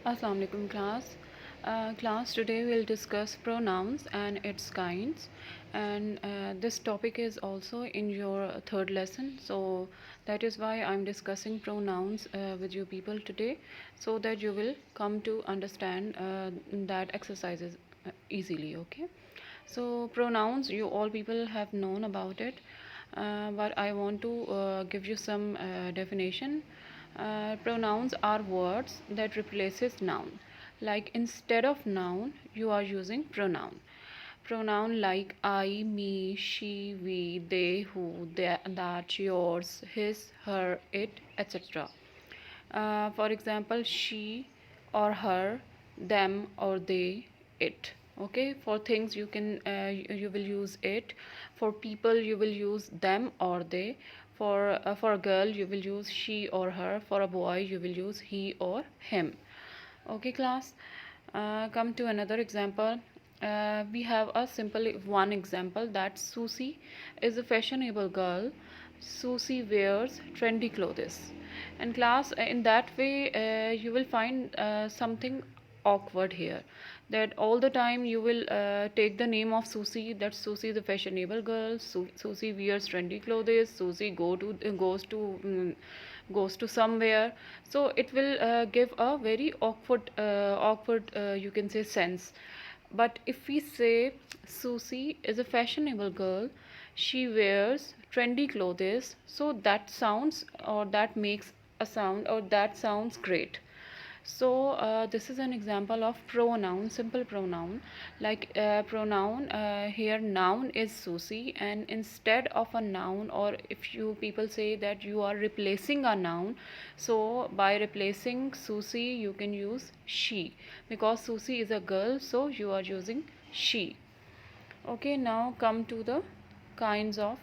Assalamu alaikum class. Today we'll discuss pronouns and its kinds, and this topic is also in your third lesson, so that is why I'm discussing pronouns with you people today, so that you will come to understand that exercises easily. Okay, so pronouns, you all people have known about it, but I want to give you some definition. Pronouns are words that replaces noun. Like instead of noun, you are using pronoun. Pronoun like I, me, she, we, they, who, that, yours, his, her, it, etc. For example, she or her, them or they, it. Okay, for things you can you will use it. For people you will use them or they. For a girl you will use she or her. For a boy you will use he or him. Okay, class. Come to another example. We have a simple one example that Susie is a fashionable girl. Susie wears trendy clothes. And class, in that way, you will find something awkward here. That all the time you will take the name of Susie. That Susie is a fashionable girl. Susie wears trendy clothes. Susie goes to somewhere, so it will give a very awkward you can say sense. But if we say Susie is a fashionable girl, she wears trendy clothes, so that sounds, or that makes a sound, or that sounds great. So this is an example of pronoun, simple pronoun. Like pronoun, here noun is Susie, and instead of a noun, or if you people say that you are replacing a noun, so by replacing Susie you can use she, because Susie is a girl, so you are using she. Okay, now come to the kinds of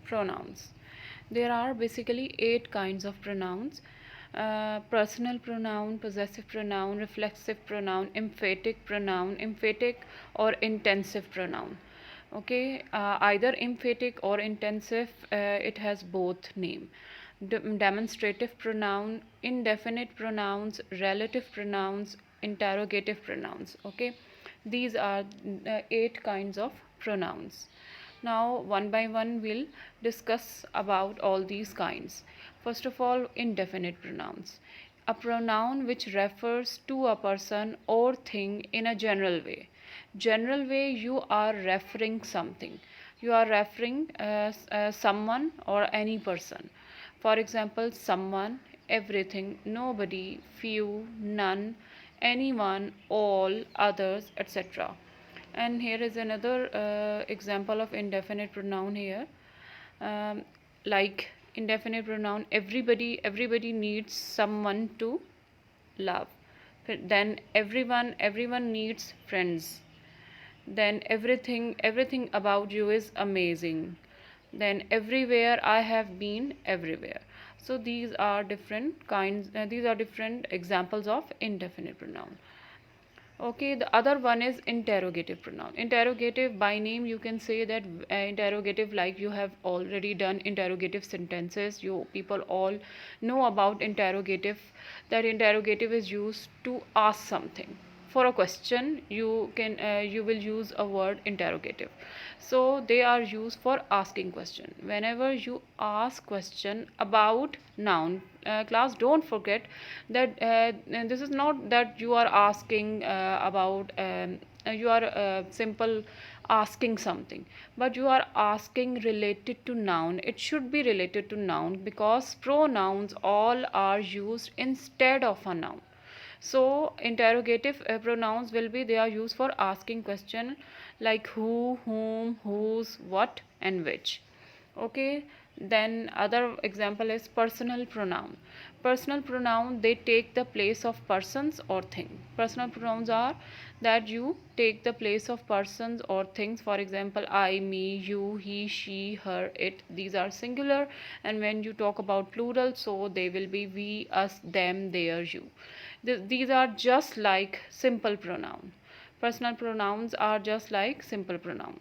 pronouns. There are basically 8 kinds of pronouns: personal pronoun, possessive pronoun, reflexive pronoun, emphatic or intensive pronoun. Okay, either emphatic or intensive, it has both name. Demonstrative pronoun, indefinite pronouns, relative pronouns, interrogative pronouns. Okay, these are 8 kinds of pronouns. Now, one by one, we'll discuss about all these kinds. First of all, indefinite pronouns. A pronoun which refers to a person or thing in a general way. General way, you are referring something. You are referring someone or any person. For example, someone, everything, nobody, few, none, anyone, all, others, etc. And here is another example of indefinite pronoun here. um, like indefinite pronoun, everybody needs someone to love. Then everyone needs friends. Then everything about you is amazing. Then everywhere, I have been everywhere. So these are different kinds, these are different examples of indefinite pronoun. Okay, the other one is interrogative pronoun. Interrogative, by name you can say that interrogative, like you have already done interrogative sentences. You people all know about interrogative, that interrogative is used to ask something. For a question, you will use a word interrogative. So they are used for asking question. Whenever you ask question about noun, class, don't forget that this is not that you are asking about you are simple asking something, but you are asking related to noun. It should be related to noun, because pronouns all are used instead of a noun. So interrogative pronouns will be, they are used for asking question, like who, whom, whose, what, and which. Okay, then other example is personal pronoun. Personal pronoun, they take the place of persons or things. Personal pronouns are that you take the place of persons or things. For example, I, me, you, he, she, her, it. These are singular, and when you talk about plural, so they will be we, us, them, their, you. These are just like simple pronoun. Personal pronouns are just like simple pronoun.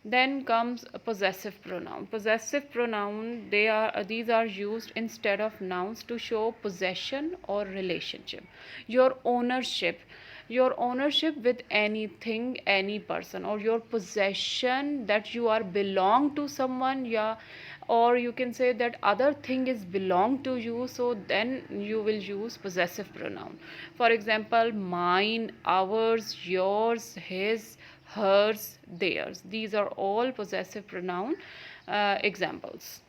Then comes a possessive pronoun. Possessive pronoun, these are used instead of nouns to show possession or relationship. Your ownership, your ownership with anything, any person, or your possession, that you are belong to someone, yeah, or you can say that other thing is belong to you, so then you will use possessive pronoun. For example, mine, ours, yours, his, hers, theirs. These are all possessive pronoun examples.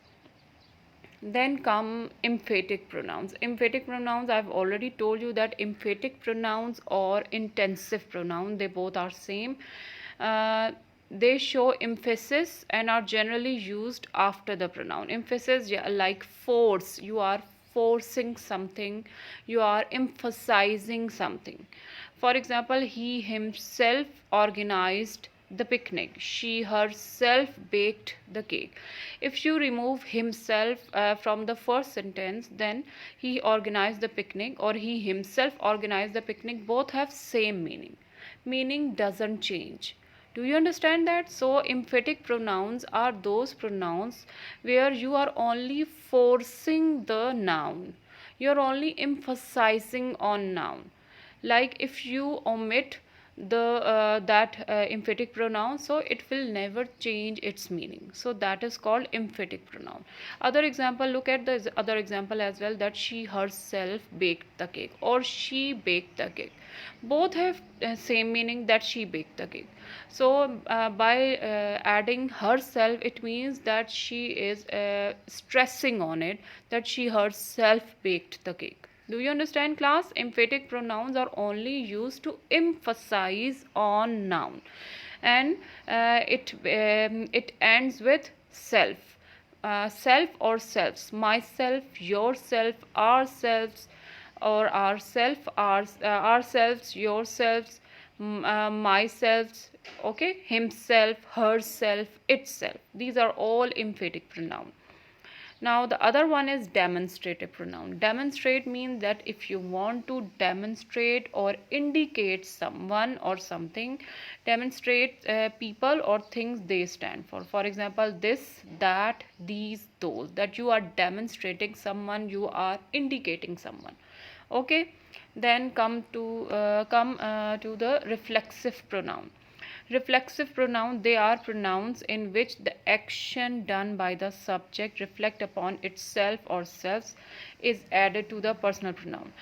Then come emphatic pronouns. Emphatic pronouns, I've already told you that emphatic pronouns or intensive pronoun, they both are same. They show emphasis and are generally used after the pronoun. Emphasis, yeah, like force, you are forcing something, you are emphasizing something. For example, he himself organized the picnic. She herself baked the cake. If you remove himself from the first sentence, then he organized the picnic or he himself organized the picnic, both have same meaning. Meaning doesn't change. Do you understand that? So emphatic pronouns are those pronouns where you are only forcing the noun. You are only emphasizing on noun. Like if you omit the that emphatic pronoun, so it will never change its meaning, so that is called emphatic pronoun. Other example, look at the other example as well, that she herself baked the cake or she baked the cake. Both have same meaning, that she baked the cake. So by adding herself, it means that she is stressing on it, that she herself baked the cake. Do you understand, class? Emphatic pronouns are only used to emphasize on noun, and it ends with self. Self or selves. Myself, yourself, ourselves, or ourself, ourselves, yourselves, myself. Okay, himself, herself, itself. These are all emphatic pronouns. Now the other one is demonstrative pronoun. Demonstrate means that if you want to demonstrate or indicate someone or something, demonstrate people or things they stand for. For example, this, that, these, those. That you are demonstrating someone, you are indicating someone. Okay. Then come to the reflexive pronoun. Reflexive pronoun, they are pronouns in which the action done by the subject reflect upon itself or selves is added to the personal pronoun.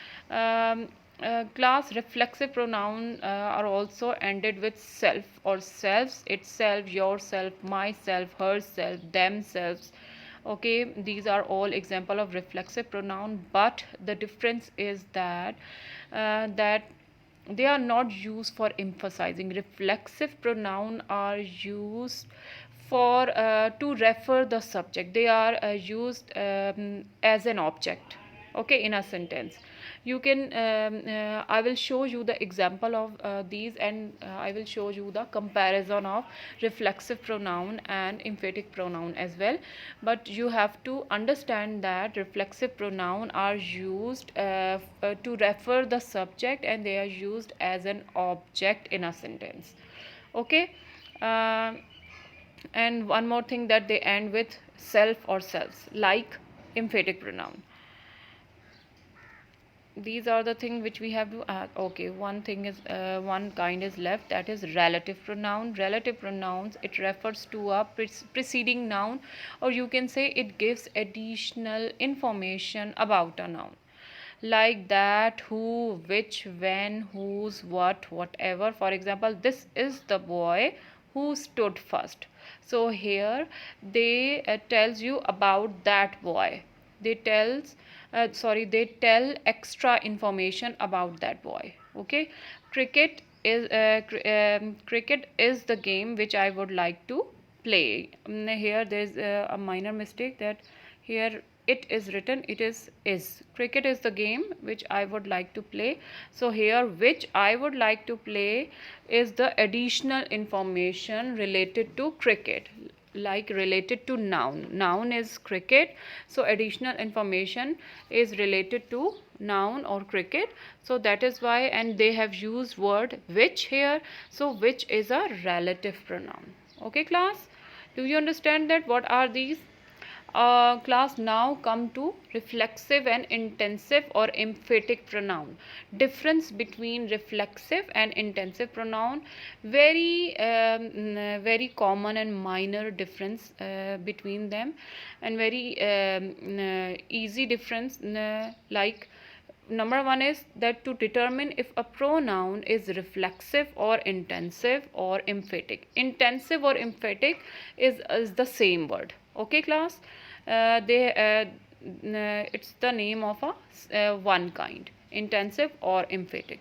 Class, reflexive pronoun are also ended with self or selves, itself, yourself, myself, herself, themselves. Okay, these are all example of reflexive pronoun, but the difference is that they are not used for emphasizing. Reflexive pronoun are used for to refer the subject. They are used as an object, okay, in a sentence. You can I will show you the example of these, and I will show you the comparison of reflexive pronoun and emphatic pronoun as well. But you have to understand that reflexive pronoun are used to refer the subject, and they are used as an object in a sentence. Okay. And one more thing, that they end with self or selves, like emphatic pronoun. These are the things which we have to add. Okay, one thing is one kind is left, that is relative pronoun. Relative pronouns, it refers to a preceding noun, or you can say it gives additional information about a noun, like that, who, which, when, whose, what, whatever. For example, this is the boy who stood first. So here they tells you about that boy. They they tell extra information about that boy. Okay. Cricket is the game which I would like to play. Here there is a minor mistake, that here it is written, it is cricket is the game which I would like to play. So here which I would like to play is the additional information related to cricket, like related to noun is cricket, so additional information is related to noun or cricket. So that is why, and they have used word which here, so which is a relative pronoun. Okay class, do you understand that what are these? Class, now come to reflexive and intensive or emphatic pronoun. Difference between reflexive and intensive pronoun, very common and minor difference between them, and very easy difference, like number one is that to determine if a pronoun is reflexive or intensive or emphatic. Intensive or emphatic is the same word. Okay class, it's the name of a one kind, intensive or emphatic.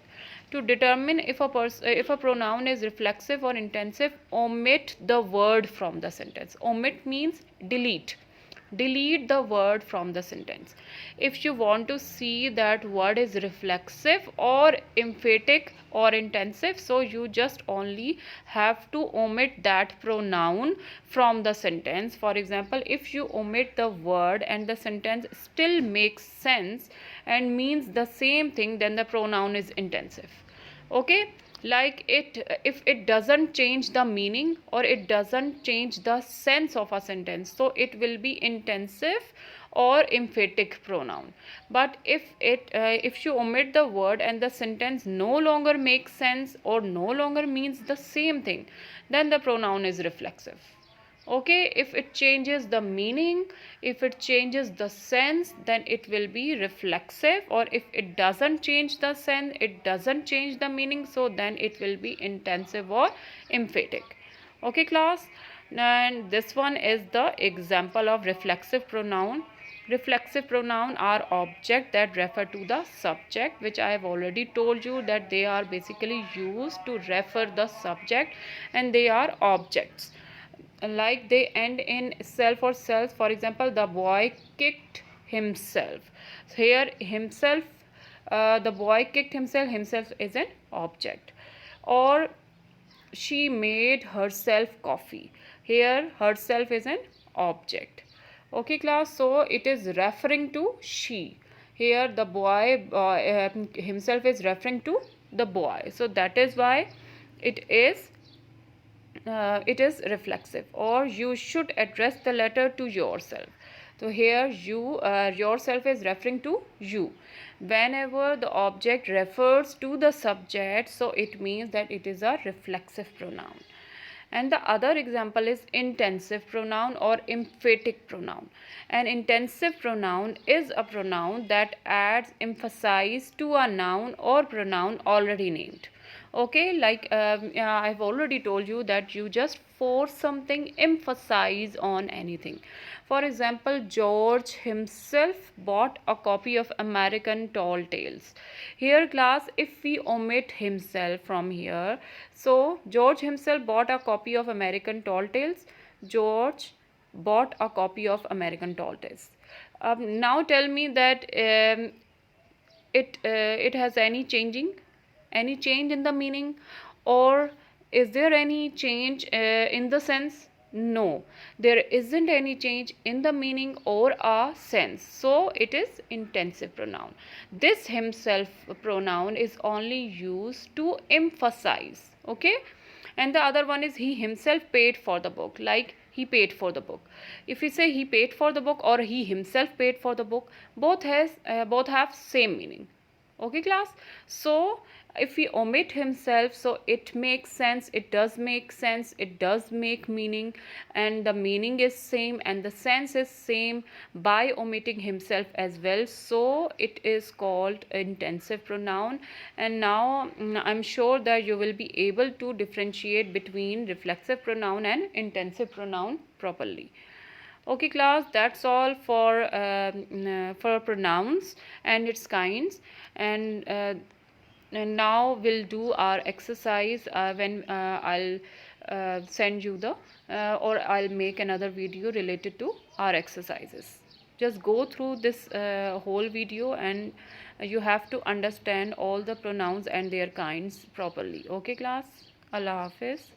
To determine if a pronoun is reflexive or intensive, omit the word from the sentence. Omit means delete the word from the sentence. If you want to see that word is reflexive or emphatic or intensive, so you just only have to omit that pronoun from the sentence. For example, if you omit the word and the sentence still makes sense and means the same thing, then the pronoun is intensive. Okay, like if it doesn't change the meaning or it doesn't change the sense of a sentence, so it will be intensive or emphatic pronoun. But if you omit the word and the sentence no longer makes sense or no longer means the same thing, then the pronoun is reflexive. Okay, if it changes the meaning, if it changes the sense, then it will be reflexive. Or if it doesn't change the sense, it doesn't change the meaning, so then it will be intensive or emphatic. Okay class, and this one is the example of reflexive pronoun. Reflexive pronoun are objects that refer to the subject, which I have already told you that they are basically used to refer the subject, and they are objects, like they end in self or self. For example, the boy kicked himself. Here himself, the boy kicked himself, himself is an object. Or she made herself coffee. Here herself is an object. Okay class, so it is referring to she. Here the boy himself is referring to the boy, so that is why it is reflexive. Or you should address the letter to yourself. So here yourself is referring to you. Whenever the object refers to the subject, so it means that it is a reflexive pronoun. And the other example is intensive pronoun or emphatic pronoun. An intensive pronoun is a pronoun that adds emphasis to a noun or pronoun already named. Okay, like I've already told you that you just force something, emphasize on anything. For example, George himself bought a copy of American Tall Tales. Here class, if we omit himself from here, so George himself bought a copy of American Tall Tales. George bought a copy of American Tall Tales. Now tell me that it has any change in the meaning, or is there any change in the sense? No, there isn't any change in the meaning or a sense, so it is intensive pronoun. This himself pronoun is only used to emphasize. Okay, and the other one is he himself paid for the book. Like he paid for the book, if we say he paid for the book or he himself paid for the book, both have same meaning. Okay class, so if we omit himself, so it makes sense, it does make sense, it does make meaning, and the meaning is same and the sense is same by omitting himself as well, so it is called intensive pronoun. And now I'm sure that you will be able to differentiate between reflexive pronoun and intensive pronoun properly. Okay class, that's all for pronouns and its kinds. And now we'll do our exercise when I'll send you the or I'll make another video related to our exercises. Just go through this whole video, and you have to understand all the pronouns and their kinds properly. Okay class, Allah Hafiz.